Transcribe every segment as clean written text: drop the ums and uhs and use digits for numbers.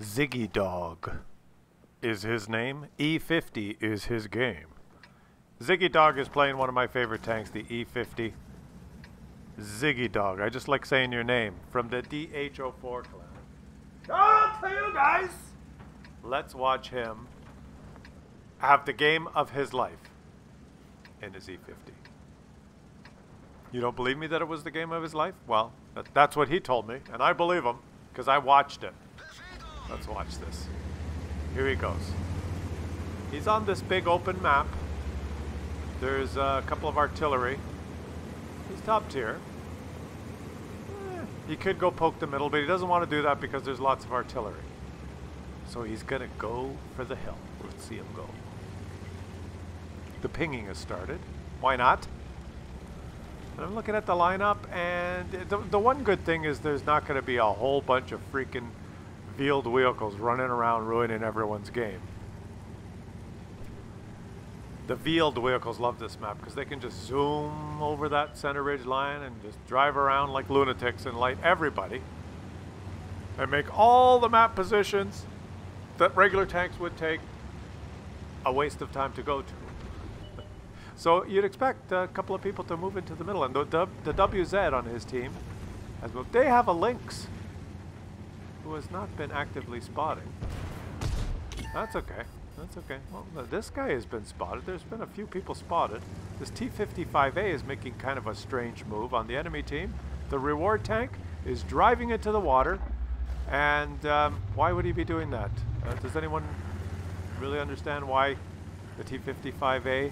Ziggy Dog is his name. E50 is his game. Ziggy Dog is playing one of my favorite tanks, the E50. Ziggy Dog. I just like saying your name. From the DH04 class. I'll tell you guys! Let's watch him have the game of his life in his E50. You don't believe me that it was the game of his life? Well, that's what he told me, and I believe him, because I watched it. Let's watch this. Here he goes. He's on this big open map. There's a couple of artillery. He's top tier. He could go poke the middle, but he doesn't want to do that because there's lots of artillery. So he's going to go for the hill. Let's see him go. The pinging has started. Why not? And I'm looking at the lineup, and the one good thing is there's not going to be a whole bunch of freaking veiled vehicles running around ruining everyone's game. The veiled vehicles love this map because they can just zoom over that center ridge line and just drive around like lunatics and light everybody and make all the map positions that regular tanks would take a waste of time to go to. So you'd expect a couple of people to move into the middle, and the WZ on his team has moved. They have a Lynx who has not been actively spotting. That's okay. That's okay. Well, this guy has been spotted. There's been a few people spotted. This T-55A is making kind of a strange move on the enemy team. The reward tank is driving into the water. And why would he be doing that? Does anyone really understand why the T-55A,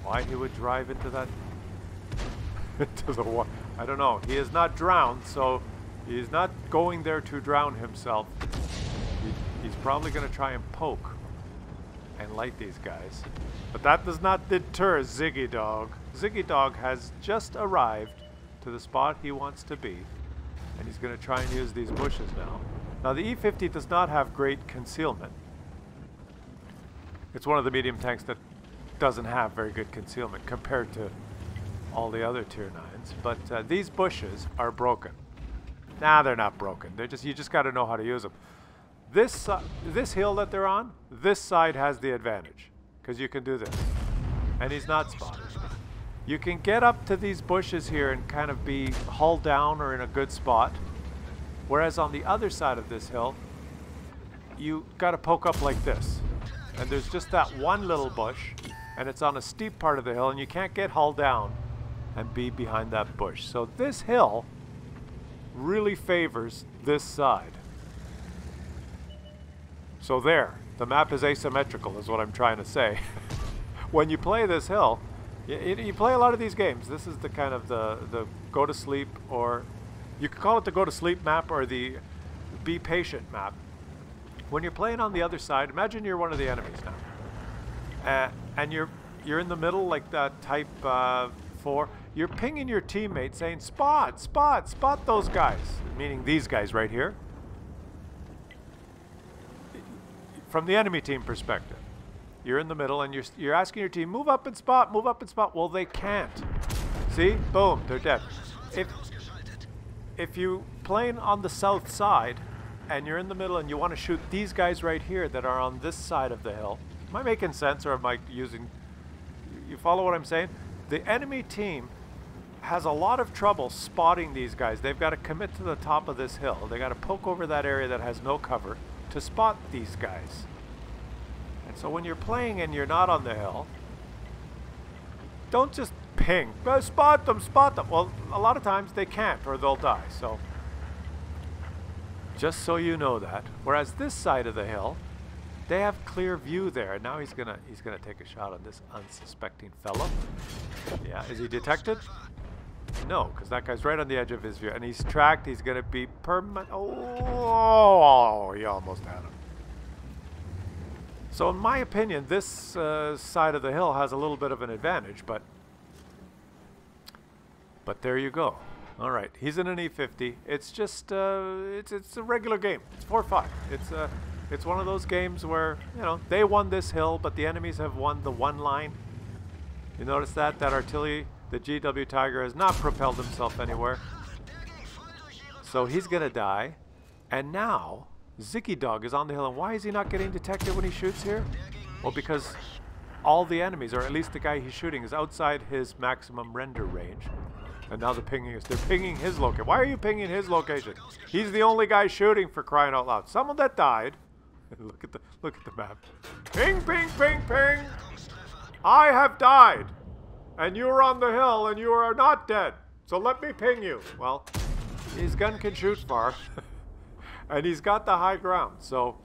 why he would drive into that, into the water? I don't know. He is not drowned, so he is not going there to drown himself. He's probably going to try and poke and light these guys. But that does not deter Ziggy Dog. Ziggy Dog has just arrived to the spot he wants to be. And he's going to try and use these bushes now. Now the E50 does not have great concealment. It's one of the medium tanks that doesn't have very good concealment compared to all the other tier 9s. But these bushes are broken. Nah, they're not broken. They're just, you just got to know how to use them. This hill that they're on, this side has the advantage because you can do this. And he's not spotted. You can get up to these bushes here and kind of be hull down or in a good spot. Whereas on the other side of this hill, you got to poke up like this. And there's just that one little bush, and it's on a steep part of the hill, and you can't get hull down and be behind that bush. So this hill really favors this side. So there, the map is asymmetrical is what I'm trying to say. When you play this hill, you play a lot of these games. This is the kind of the go to sleep, or you could call it the go to sleep map or the be patient map. When you're playing on the other side, imagine you're one of the enemies now. And you're in the middle like that type 4. You're pinging your teammate saying, spot, spot, spot those guys. Meaning these guys right here. From the enemy team perspective, you're in the middle and you're asking your team, move up and spot, move up and spot. Well, they can't. See? Boom, they're dead. If you playing on the south side and you're in the middle and you want to shoot these guys right here that are on this side of the hill, am I making sense or am I using, you follow what I'm saying? The enemy team has a lot of trouble spotting these guys. They've got to commit to the top of this hill. They got to poke over that area that has no cover to spot these guys. And so when you're playing and you're not on the hill, don't just ping. Spot them, spot them. Well, a lot of times they can't or they'll die. So just so you know that. Whereas this side of the hill, they have clear view there. Now he's gonna take a shot on this unsuspecting fellow. Yeah, is he detected? No, because that guy's right on the edge of his view. And he's tracked. He's going to be permanent. Oh, he almost had him. So in my opinion, this side of the hill has a little bit of an advantage, but there you go. All right, he's in an E50. It's just, it's a regular game. It's 4-5. It's one of those games where, you know, they won this hill, but the enemies have won the one line. You notice that artillery, the GW Tiger has not propelled himself anywhere. So he's going to die. And now, Ziggy Dog is on the hill. And why is he not getting detected when he shoots here? Well, because all the enemies, or at least the guy he's shooting, is outside his maximum render range. And now they're pinging his location. Why are you pinging his location? He's the only guy shooting, for crying out loud. Someone that died. Look at the map. Ping, ping, ping, ping. I have died. And you are on the hill and you are not dead. So let me ping you. Well, his gun can shoot far. And he's got the high ground. So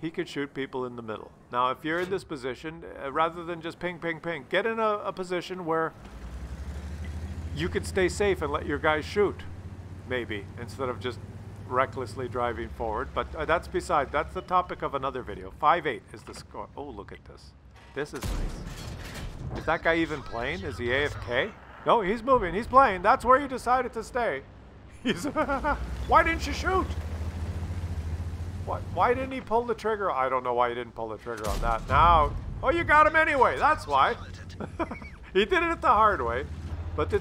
he could shoot people in the middle. Now, if you're in this position, rather than just ping, ping, ping, get in a position where you could stay safe and let your guys shoot, maybe, instead of just recklessly driving forward. But that's the topic of another video. 5-8 is the score. Oh, look at this. This is nice. Is that guy even playing? Is he AFK? No, he's moving. He's playing. That's where he decided to stay. He's why didn't you shoot? Why didn't he pull the trigger? I don't know why he didn't pull the trigger on that. Now, oh, you got him anyway. That's why. He did it the hard way. But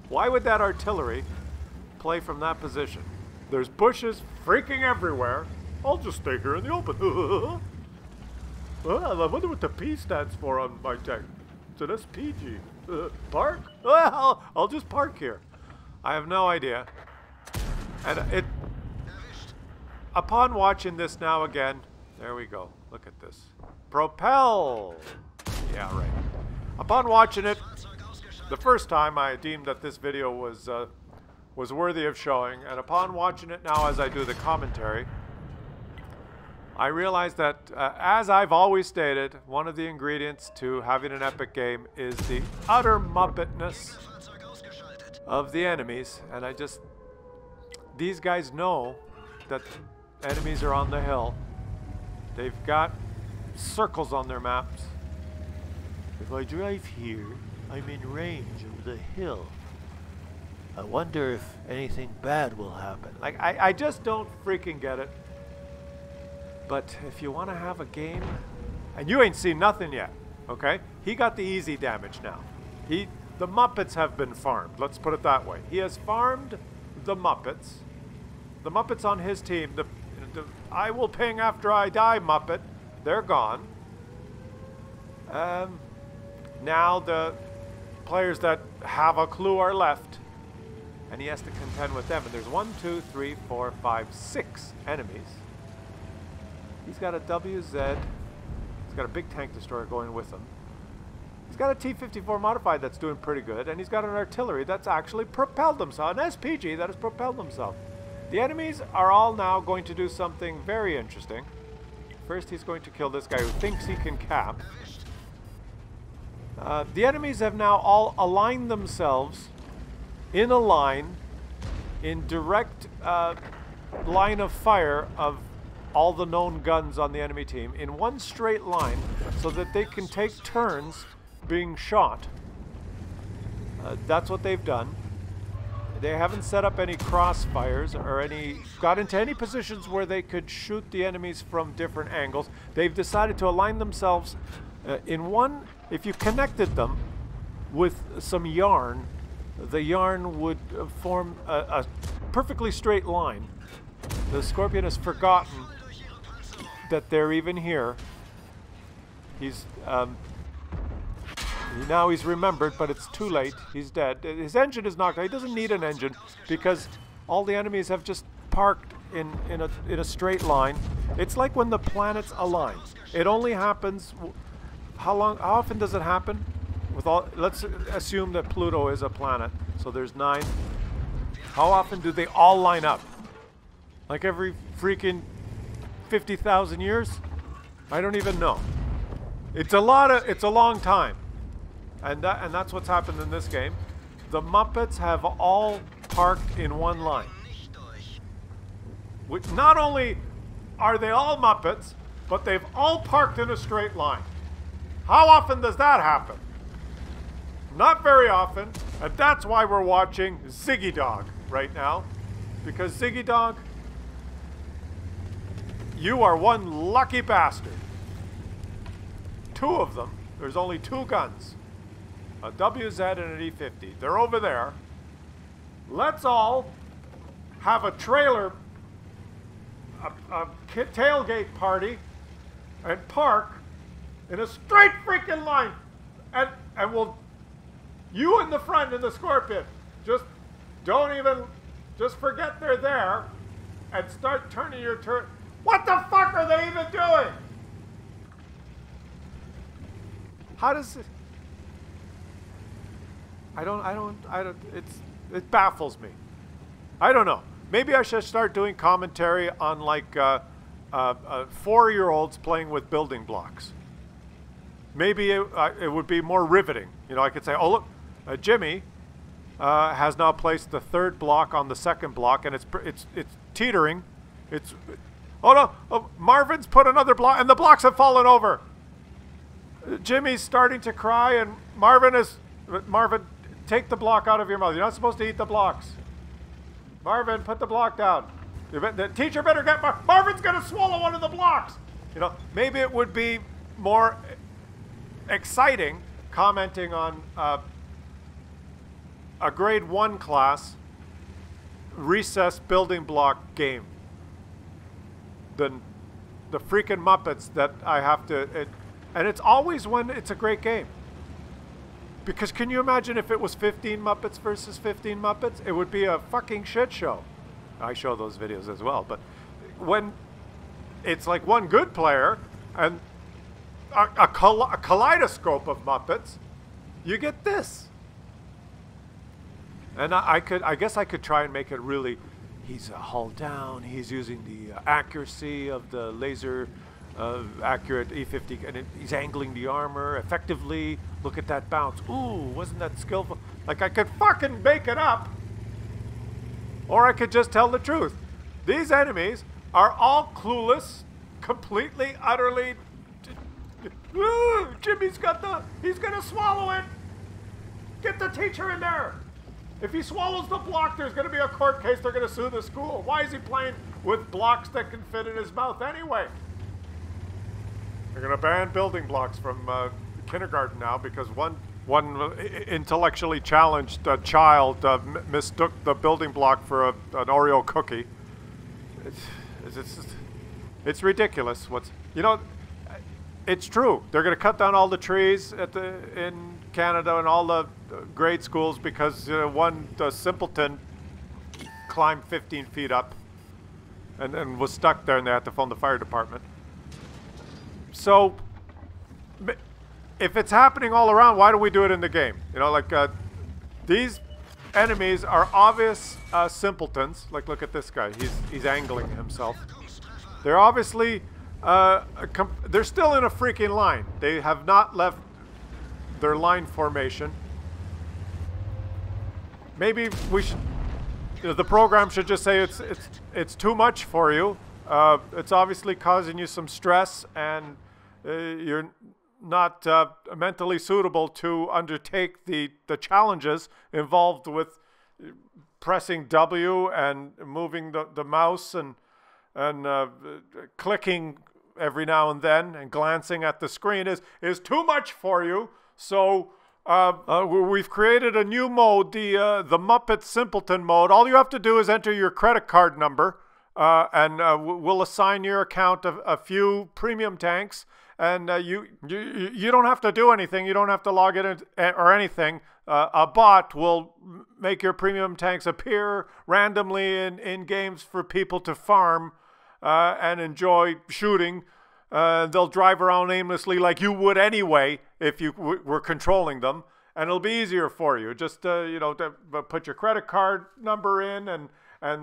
why would that artillery play from that position? There's bushes freaking everywhere. I'll just stay here in the open. Well, I wonder what the P stands for on my tank. It's an SPG. Park? Well, I'll just park here. I have no idea. And upon watching this now again, there we go. Look at this. Propel! Yeah, right. Upon watching it, the first time I deemed that this video was worthy of showing, and upon watching it now as I do the commentary, I realized that, as I've always stated, one of the ingredients to having an epic game is the utter muppetness of the enemies, and these guys know that enemies are on the hill. They've got circles on their maps. If I drive here, I'm in range of the hill. I wonder if anything bad will happen. Like, I just don't freaking get it. But if you want to have a game, and you ain't seen nothing yet, okay? He got the easy damage now. The Muppets have been farmed, let's put it that way. He has farmed the Muppets. The Muppets on his team, the I will ping after I die Muppet, they're gone. Now the players that have a clue are left, and he has to contend with them. And there's 1, 2, 3, 4, 5, 6 enemies. He's got a WZ. He's got a big tank destroyer going with him. He's got a T-54 modified that's doing pretty good, and he's got an artillery that's actually propelled himself, an SPG that has propelled himself. The enemies are all now going to do something very interesting. First, he's going to kill this guy who thinks he can cap. The enemies have now all aligned themselves in a line, in direct line of fire of all the known guns on the enemy team, in one straight line, so that they can take turns being shot. That's what they've done. They haven't set up any crossfires or got into any positions where they could shoot the enemies from different angles. They've decided to align themselves in one. If you connected them with some yarn, the yarn would form a perfectly straight line. The Scorpion has forgotten that they're even here. Now he's remembered, but it's too late. He's dead. His engine is knocked out. He doesn't need an engine because all the enemies have just parked in a straight line. It's like when the planets align. It only happens. How often does it happen? Let's assume that Pluto is a planet. So there's 9. How often do they all line up? Like every freaking 50,000 years? I don't even know. It's a long time. And that's what's happened in this game. The Muppets have all parked in one line. Which not only are they all Muppets, but they've all parked in a straight line. How often does that happen? Not very often, and that's why we're watching Ziggy Dog right now. Because Ziggy Dog, you are one lucky bastard. 2 of them. There's only 2 guns. A WZ and an E50. They're over there. Let's all have a trailer a tailgate party and park in a straight freaking line, and we'll, you in the front in the scorpion, just don't even, just forget they're there and start turning your turn. What the fuck are they even doing? How does it? I don't, it baffles me. I don't know. Maybe I should start doing commentary on like 4-year-olds playing with building blocks. Maybe it would be more riveting. You know, I could say, oh look, Jimmy has now placed the 3rd block on the 2nd block, and it's teetering. Oh no, oh, Marvin's put another block, and the blocks have fallen over. Jimmy's starting to cry, and Marvin, take the block out of your mouth. You're not supposed to eat the blocks. Marvin, put the block down. The teacher better get Marvin's going to swallow one of the blocks. You know, maybe it would be more exciting commenting on a grade 1 class recess building block game than the freaking Muppets that I have to... and it's always when it's a great game. Because can you imagine if it was 15 Muppets versus 15 Muppets? It would be a fucking shit show. I show those videos as well. But when it's like one good player and a kaleidoscope of Muppets, you get this. And I guess I could try and make it really, he's hull down, he's using the accuracy of the laser accurate E50, and he's angling the armor effectively. Look at that bounce. Ooh, wasn't that skillful? Like, I could fucking make it up. Or I could just tell the truth. These enemies are all clueless, completely, utterly... Jimmy's got he's gonna swallow it. Get the teacher in there. If he swallows the block, there's gonna be a court case. They're gonna sue the school. Why is he playing with blocks that can fit in his mouth anyway? They're going to ban building blocks from kindergarten now because one intellectually challenged child mistook the building block for an Oreo cookie. It's ridiculous. You know, it's true. They're going to cut down all the trees in Canada and all the grade schools because one simpleton climbed 15 feet up and was stuck there, and they had to phone the fire department. So, if it's happening all around, why do we do it in the game? You know, like, these enemies are obvious simpletons. Like, look at this guy. He's angling himself. They're obviously, they're still in a freaking line. They have not left their line formation. Maybe we should, the program should just say it's too much for you. It's obviously causing you some stress, and you're not mentally suitable to undertake the challenges involved with pressing W and moving the mouse and clicking every now and then and glancing at the screen is too much for you. So we've created a new mode, the Muppet Simpleton mode. All you have to do is enter your credit card number. And we'll assign your account a few premium tanks, and you don't have to do anything. You don't have to log in or anything. A bot will make your premium tanks appear randomly in games for people to farm and enjoy shooting. They'll drive around aimlessly like you would anyway if you were controlling them, and it'll be easier for you. Just you know, to put your credit card number in, and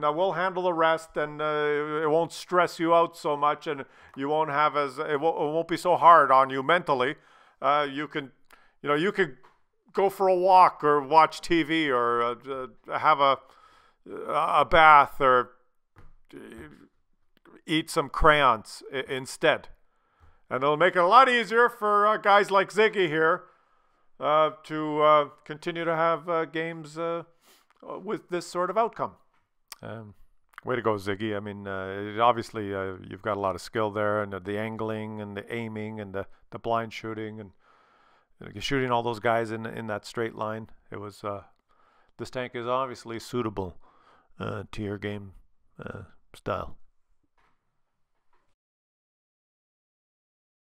we'll handle the rest, and it won't stress you out so much, and you won't have it won't be so hard on you mentally. You can go for a walk or watch TV or have a bath or eat some crayons instead, and it'll make it a lot easier for guys like Ziggy here to continue to have games with this sort of outcome. Way to go, Ziggy. I mean, obviously you've got a lot of skill there, and the angling and the aiming and the blind shooting, and shooting all those guys in that straight line. It was this tank is obviously suitable to your game style.